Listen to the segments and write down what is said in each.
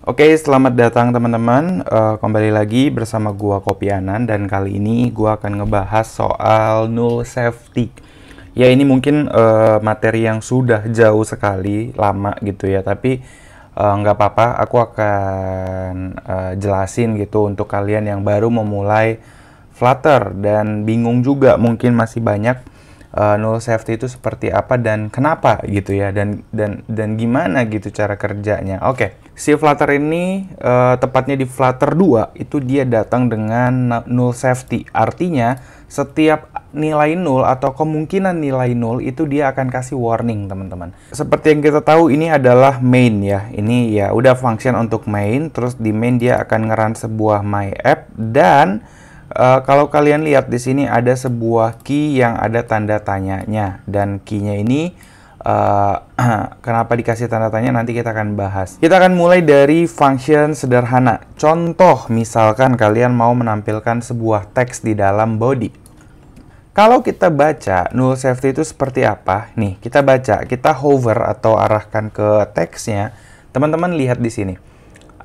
Oke, selamat datang teman-teman. Kembali lagi bersama gua Kopianan dan kali ini gua akan ngebahas soal null safety. Ya ini mungkin materi yang sudah jauh sekali, lama gitu ya. Tapi nggak apa-apa, aku akan jelasin gitu untuk kalian yang baru memulai Flutter dan bingung juga mungkin masih banyak null safety itu seperti apa dan kenapa gitu ya dan gimana gitu cara kerjanya. Oke, si Flutter ini tepatnya di Flutter 2 itu dia datang dengan null safety. Artinya setiap nilai null atau kemungkinan nilai null itu dia akan kasih warning, teman-teman. Seperti yang kita tahu ini adalah main ya. Ini ya udah function untuk main, terus di main dia akan nge-run sebuah my app dan kalau kalian lihat di sini ada sebuah key yang ada tanda tanyanya dan key-nya ini kenapa dikasih tanda tanya nanti kita akan bahas. Kita akan mulai dari function sederhana. Contoh misalkan kalian mau menampilkan sebuah teks di dalam body. Kalau kita baca null safety itu seperti apa? Nih, kita baca, kita hover atau arahkan ke teksnya. Teman-teman lihat di sini.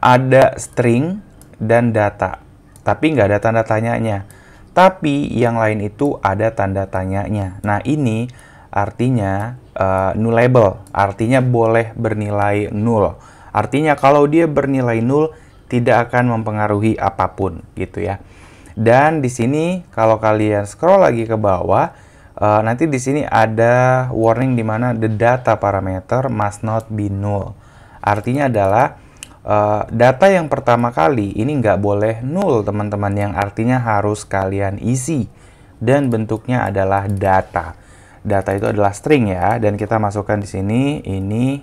Ada string dan data. Tapi nggak ada tanda tanyanya. Tapi yang lain itu ada tanda tanyanya. Nah, ini artinya nullable. Artinya boleh bernilai null. Artinya kalau dia bernilai null, tidak akan mempengaruhi apapun, gitu ya. Dan di sini kalau kalian scroll lagi ke bawah, nanti di sini ada warning di mana the data parameter must not be null. Artinya adalah data yang pertama kali ini nggak boleh null, teman-teman, yang artinya harus kalian isi dan bentuknya adalah data. Data itu adalah string ya, dan kita masukkan di sini ini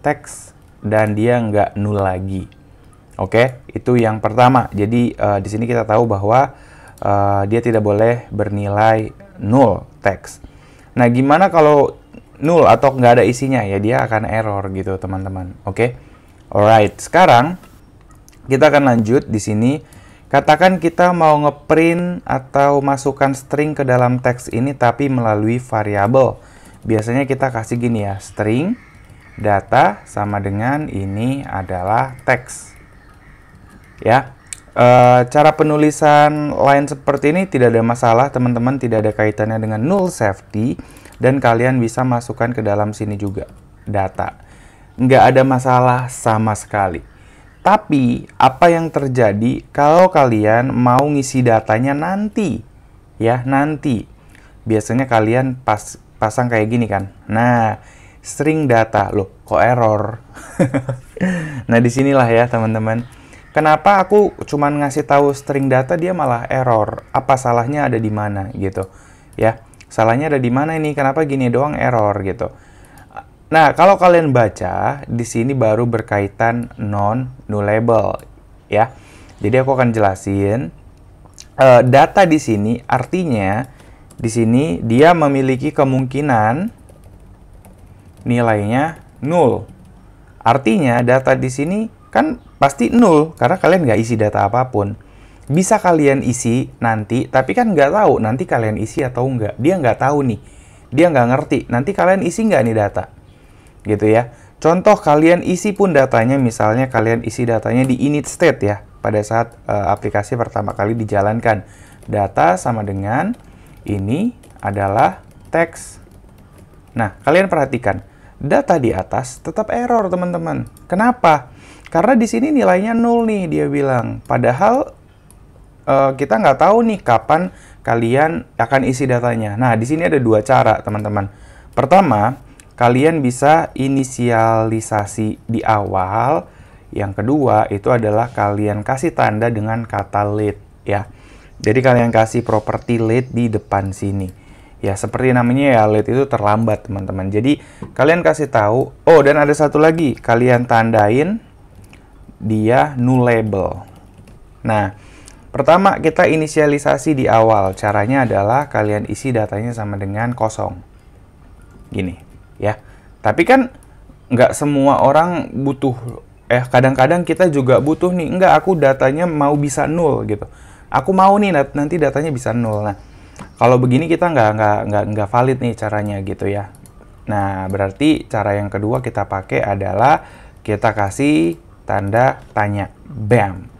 teks dan dia nggak null lagi. Oke, itu yang pertama. Jadi di sini kita tahu bahwa dia tidak boleh bernilai null teks. Nah, gimana kalau null atau nggak ada isinya ya, dia akan error gitu, teman-teman. Oke. Alright, sekarang kita akan lanjut di sini. Katakan kita mau ngeprint atau masukkan string ke dalam teks ini tapi melalui variabel. Biasanya kita kasih gini ya, string data sama dengan ini adalah teks. Ya, cara penulisan line seperti ini tidak ada masalah, teman-teman, tidak ada kaitannya dengan null safety dan kalian bisa masukkan ke dalam sini juga data. Nggak ada masalah sama sekali. Tapi, apa yang terjadi kalau kalian mau ngisi datanya nanti? Ya, nanti. Biasanya kalian pasang kayak gini kan. Nah, string data. Loh, kok error? Nah, disinilah ya, teman-teman. Kenapa aku cuman ngasih tahu string data, dia malah error? Apa salahnya ada di mana, gitu. Ya, salahnya ada di mana ini? Kenapa gini doang error, gitu. Nah, kalau kalian baca, di sini baru berkaitan non-nullable, ya. Jadi aku akan jelasin. Data di sini artinya, di sini dia memiliki kemungkinan nilainya null. Artinya, data di sini kan pasti null, karena kalian nggak isi data apapun. Bisa kalian isi nanti, tapi kan nggak tahu nanti kalian isi atau nggak. Dia nggak tahu nih, dia nggak ngerti. Nanti kalian isi nggak nih data? Gitu ya. Contoh kalian isi pun datanya, misalnya kalian isi datanya di init state ya, pada saat aplikasi pertama kali dijalankan. Data sama dengan ini adalah teks. Nah, kalian perhatikan, data di atas tetap error, teman-teman. Kenapa? Karena di sini nilainya null nih, dia bilang. Padahal kita nggak tahu nih kapan kalian akan isi datanya. Nah, di sini ada dua cara, teman-teman. Pertama, kalian bisa inisialisasi di awal. Yang kedua, itu adalah kalian kasih tanda dengan kata late ya. Jadi kalian kasih properti late di depan sini. Ya, seperti namanya ya, late itu terlambat, teman-teman. Jadi kalian kasih tahu, oh dan ada satu lagi, kalian tandain dia nullable. Nah, pertama kita inisialisasi di awal. Caranya adalah kalian isi datanya sama dengan kosong. Gini. Ya, tapi kan nggak semua orang butuh, kadang-kadang kita juga butuh nih, nggak, aku datanya mau bisa null gitu, aku mau nih nanti datanya bisa null. Nah, kalau begini kita nggak valid nih caranya gitu ya. Nah, berarti cara yang kedua kita pakai adalah kita kasih tanda tanya. Bam.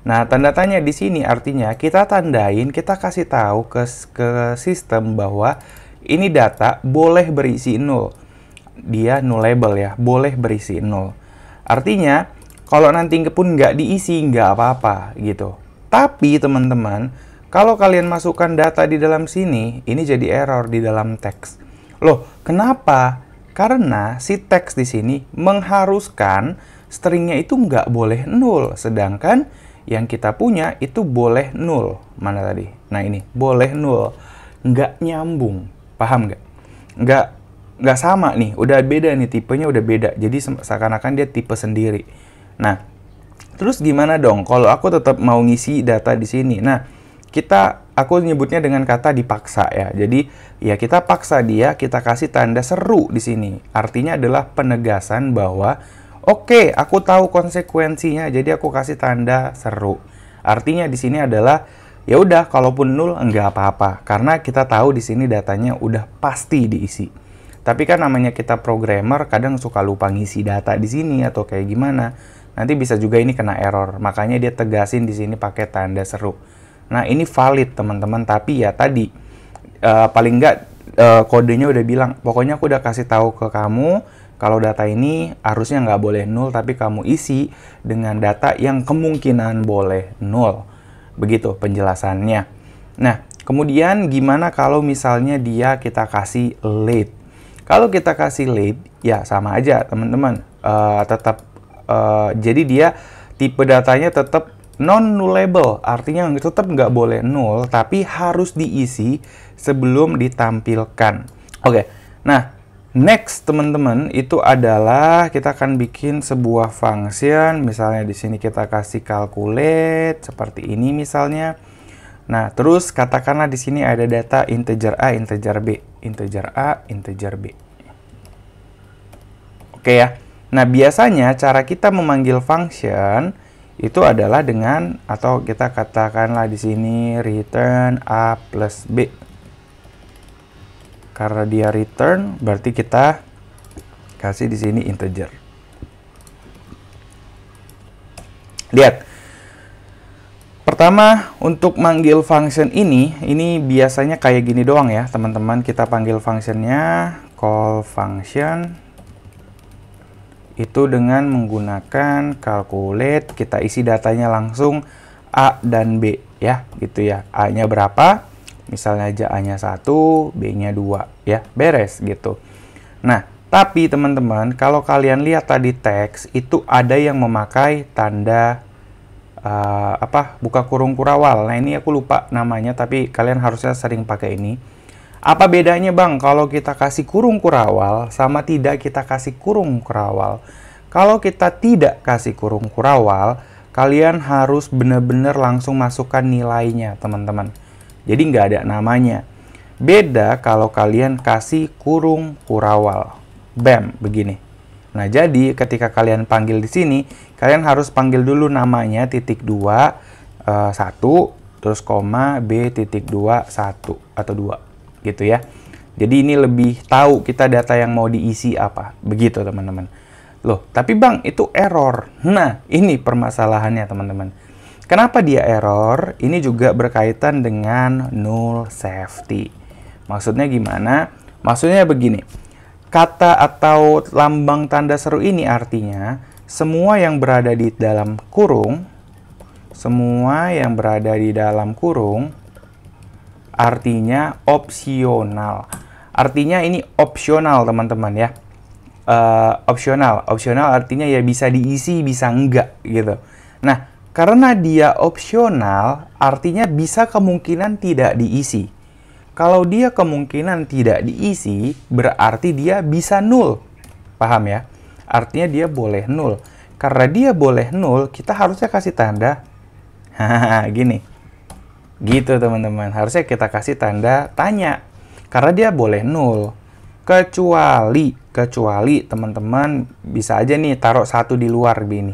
Nah, tanda tanya di sini artinya kita tandain, kita kasih tahu ke sistem bahwa ini data boleh berisi 0. Dia nullable ya, boleh berisi 0. Artinya, kalau nanti pun nggak diisi, nggak apa-apa gitu. Tapi teman-teman, kalau kalian masukkan data di dalam sini, ini jadi error di dalam teks. Loh, kenapa? Karena si teks di sini mengharuskan stringnya itu nggak boleh 0, sedangkan yang kita punya itu boleh 0. Mana tadi? Nah ini, boleh 0. Nggak nyambung. Paham nggak? Nggak sama nih. Udah beda nih, tipenya udah beda. Jadi seakan-akan dia tipe sendiri. Nah, terus gimana dong kalau aku tetap mau ngisi data di sini? Nah, aku nyebutnya dengan kata dipaksa ya. Jadi, ya kita paksa dia, kita kasih tanda seru di sini. Artinya adalah penegasan bahwa oke, aku tahu konsekuensinya, jadi aku kasih tanda seru. Artinya di sini adalah ya udah, kalaupun 0 enggak apa-apa, karena kita tahu di sini datanya udah pasti diisi. Tapi kan namanya kita programmer, kadang suka lupa ngisi data di sini atau kayak gimana. Nanti bisa juga ini kena error, makanya dia tegasin di sini pakai tanda seru. Nah ini valid teman-teman, tapi ya tadi paling enggak kodenya udah bilang, pokoknya aku udah kasih tahu ke kamu. Kalau data ini harusnya nggak boleh 0, tapi kamu isi dengan data yang kemungkinan boleh 0. Begitu penjelasannya. Nah, kemudian gimana kalau misalnya kita kasih late? Kalau kita kasih late, ya sama aja teman-teman. Jadi dia tipe datanya tetap non-nullable. Artinya tetap nggak boleh 0, tapi harus diisi sebelum ditampilkan. Oke, nah next teman-teman itu adalah kita akan bikin sebuah function, misalnya di sini kita kasih calculate seperti ini misalnya. Nah, terus katakanlah di sini ada data integer A, integer B, integer A, integer B. Oke ya. Nah, biasanya cara kita memanggil function itu adalah dengan, atau kita katakanlah di sini return A plus B. Karena dia return, berarti kita kasih di sini integer. Lihat. Pertama, untuk manggil function ini biasanya kayak gini doang ya, teman-teman. Kita panggil functionnya call function. Itu dengan menggunakan calculate, kita isi datanya langsung A dan B ya, gitu ya. A-nya berapa? Misalnya aja A-nya 1, B-nya 2, ya, beres gitu. Nah, tapi teman-teman, kalau kalian lihat tadi teks, itu ada yang memakai tanda, buka kurung kurawal. Nah, ini aku lupa namanya, tapi kalian harusnya sering pakai ini. Apa bedanya bang, kalau kita kasih kurung kurawal, sama tidak kita kasih kurung kurawal? Kalau kita tidak kasih kurung kurawal, kalian harus benar-benar langsung masukkan nilainya, teman-teman. Jadi nggak ada namanya. Beda kalau kalian kasih kurung kurawal. Bam, begini. Nah, jadi ketika kalian panggil di sini, kalian harus panggil dulu namanya titik 2, 1, terus koma, B titik 2, 1, atau 2. Gitu ya. Jadi ini lebih tahu kita data yang mau diisi apa. Begitu teman-teman. Loh, tapi bang, itu error. Nah, ini permasalahannya teman-teman. Kenapa dia error? Ini juga berkaitan dengan null safety. Maksudnya gimana? Maksudnya begini. Kata atau lambang tanda seru ini artinya semua yang berada di dalam kurung, artinya opsional. Artinya ini opsional teman-teman ya. Opsional artinya ya bisa diisi, bisa enggak gitu. Nah, karena dia opsional, artinya bisa kemungkinan tidak diisi. Kalau dia kemungkinan tidak diisi, berarti dia bisa nol. Paham ya? Artinya dia boleh nol. Karena dia boleh nol, kita harusnya kasih tanda gini. Gitu teman-teman. Harusnya kita kasih tanda tanya. Karena dia boleh nol. Kecuali teman-teman bisa aja nih taruh 1 di luar gini.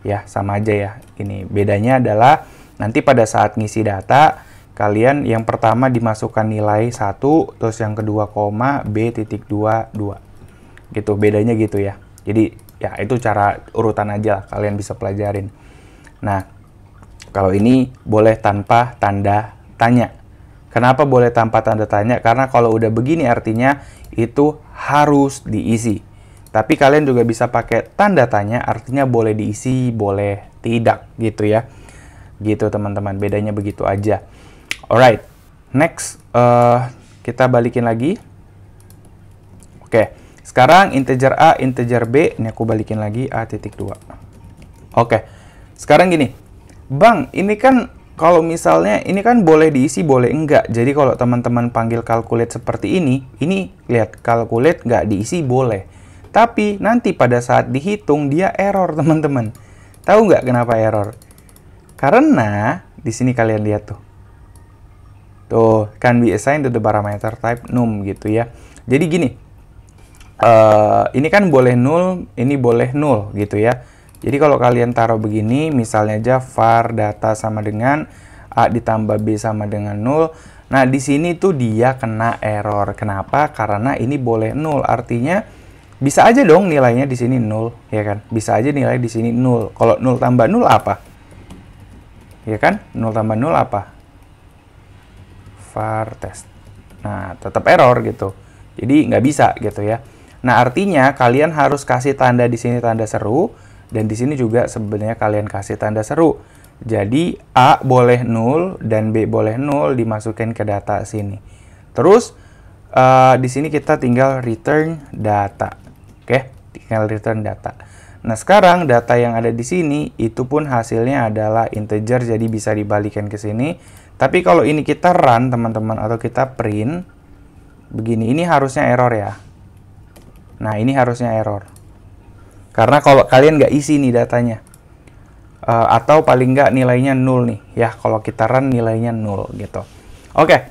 Ya, sama aja ya. Ini bedanya adalah nanti pada saat ngisi data, kalian yang pertama dimasukkan nilai 1, terus yang kedua koma, B titik 2, 2. Gitu, bedanya gitu ya. Jadi Ya, itu cara urutan aja, kalian bisa pelajarin. Nah, kalau ini boleh tanpa tanda tanya. Kenapa boleh tanpa tanda tanya? Karena kalau udah begini artinya itu harus diisi. Tapi kalian juga bisa pakai tanda tanya, artinya boleh diisi, boleh tidak, gitu ya. Gitu teman-teman, bedanya begitu aja. Alright, next kita balikin lagi. Oke, sekarang integer A, integer B, ini aku balikin lagi A.2. Oke, sekarang gini, Bang, ini kan kalau misalnya ini kan boleh diisi, boleh enggak. Jadi kalau teman-teman panggil calculate seperti ini lihat calculate nggak diisi boleh. Tapi nanti pada saat dihitung dia error teman-teman. Tahu nggak kenapa error? Karena di sini kalian lihat tuh. Tuh, can be assigned to the parameter type num gitu ya. Jadi gini, ini kan boleh null, ini boleh null gitu ya. Jadi kalau kalian taruh begini, misalnya aja var data sama dengan A ditambah B sama dengan null. Nah, di sini tuh dia kena error. Kenapa? Karena ini boleh null. Artinya bisa aja dong nilainya di sini null, ya kan? Bisa aja nilai di sini null. Kalau null tambah null apa? Ya kan? Null tambah null apa? Var test. Nah, tetap error gitu. Jadi nggak bisa gitu ya. Nah, artinya kalian harus kasih tanda di sini tanda seru, dan di sini juga sebenarnya kalian kasih tanda seru. Jadi A boleh 0 dan B boleh 0 dimasukkan ke data sini. Terus di sini kita tinggal return data. Oke, tinggal return data. Nah, sekarang data yang ada di sini itu pun hasilnya adalah integer, jadi bisa dibalikin ke sini. Tapi kalau ini kita run teman-teman atau kita print begini, ini harusnya error ya. Nah, ini harusnya error. Karena kalau kalian nggak isi nih datanya. Atau paling nggak nilainya 0 nih. Ya, kalau kita run nilainya 0 gitu. Oke.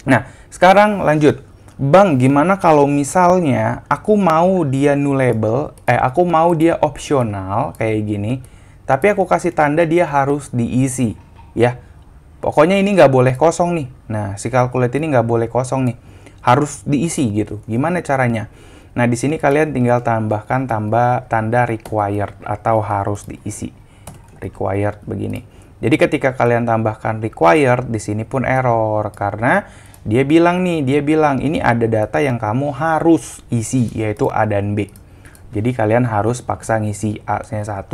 Nah, sekarang lanjut. Bang, gimana kalau misalnya aku mau dia nullable, aku mau dia opsional kayak gini, tapi aku kasih tanda dia harus diisi. Ya, pokoknya ini nggak boleh kosong nih. Nah, si calculate ini nggak boleh kosong nih. Harus diisi gitu. Gimana caranya? Nah, di sini kalian tinggal tambahkan tanda required atau harus diisi. Required begini. Jadi ketika kalian tambahkan required, di sini pun error karena dia bilang ini ada data yang kamu harus isi, yaitu A dan B. Jadi kalian harus paksa ngisi A-nya 1,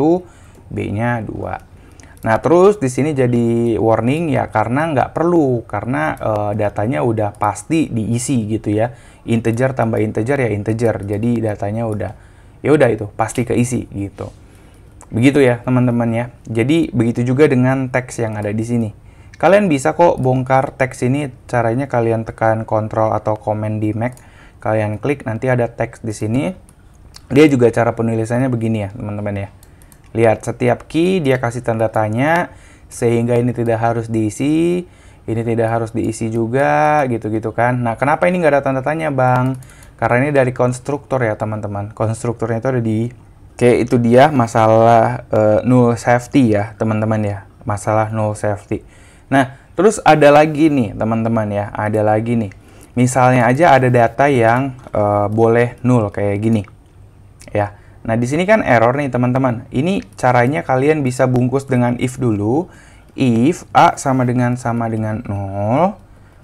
B-nya 2. Nah, terus di sini jadi warning ya karena nggak perlu, karena datanya udah pasti diisi gitu ya. Integer tambah integer ya integer, jadi datanya udah itu pasti keisi gitu. Begitu ya teman-teman ya. Jadi begitu juga dengan teks yang ada di sini. Kalian bisa kok bongkar teks ini, caranya kalian tekan Ctrl atau Command di Mac, kalian klik nanti ada teks di sini. Dia juga cara penulisannya begini ya teman-teman ya. Lihat, setiap key dia kasih tanda tanya, sehingga ini tidak harus diisi, ini tidak harus diisi juga, gitu-gitu kan. Nah, kenapa ini nggak ada tanda tanya, Bang? Karena ini dari konstruktor ya, teman-teman. Konstruktornya itu ada di... Oke, itu dia masalah null safety ya, teman-teman ya. Masalah null safety. Nah, terus ada lagi nih, teman-teman ya. Ada lagi nih. Misalnya aja ada data yang boleh null, kayak gini. Ya. Nah, di sini kan error nih, teman-teman. Ini caranya kalian bisa bungkus dengan if dulu. If A sama dengan 0,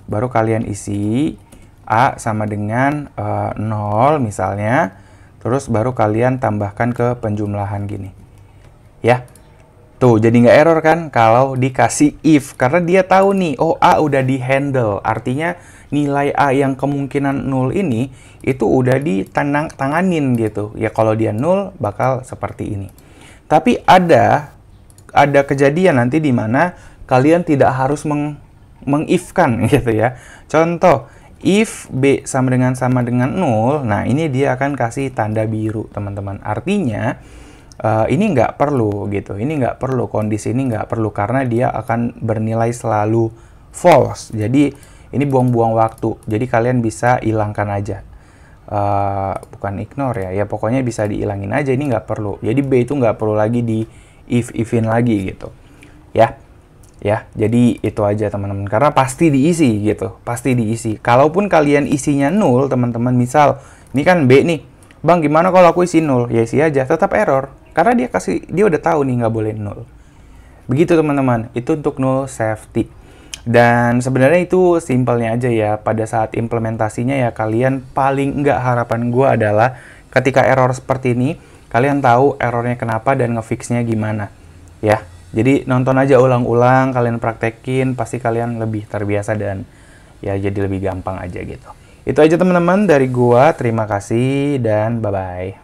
baru kalian isi A sama dengan 0 misalnya. Terus baru kalian tambahkan ke penjumlahan gini. Ya. Tuh, jadi nggak error kan kalau dikasih if. Karena dia tahu nih, oh A udah di-handle. Artinya nilai A yang kemungkinan 0 ini itu udah ditanganin gitu. Ya kalau dia 0 bakal seperti ini. Tapi ada kejadian nanti di mana kalian tidak harus meng-if-kan gitu ya. Contoh, if B sama dengan 0, nah ini dia akan kasih tanda biru, teman-teman. Artinya ini nggak perlu gitu. Ini nggak perlu, kondisi ini nggak perlu karena dia akan bernilai selalu false. Jadi ini buang-buang waktu. Jadi kalian bisa hilangkan aja. Bukan ignore ya. Ya pokoknya bisa dihilangin aja. Ini nggak perlu. Jadi B itu nggak perlu lagi di if-ifin lagi gitu. Ya. Jadi itu aja teman-teman. Karena pasti diisi gitu. Pasti diisi. Kalaupun kalian isinya 0, teman-teman. Misal, ini kan B nih. Bang, gimana kalau aku isi 0? Ya isi aja, tetap error. Karena dia udah tahu nih nggak boleh 0. Begitu teman-teman, itu untuk null safety. Dan sebenarnya itu simpelnya aja ya, pada saat implementasinya ya kalian paling nggak, harapan gue adalah ketika error seperti ini, kalian tahu errornya kenapa dan ngefixnya gimana. Ya, jadi nonton aja ulang-ulang, kalian praktekin, pasti kalian lebih terbiasa dan ya jadi lebih gampang aja gitu. Itu aja teman-teman dari gua, terima kasih dan bye-bye.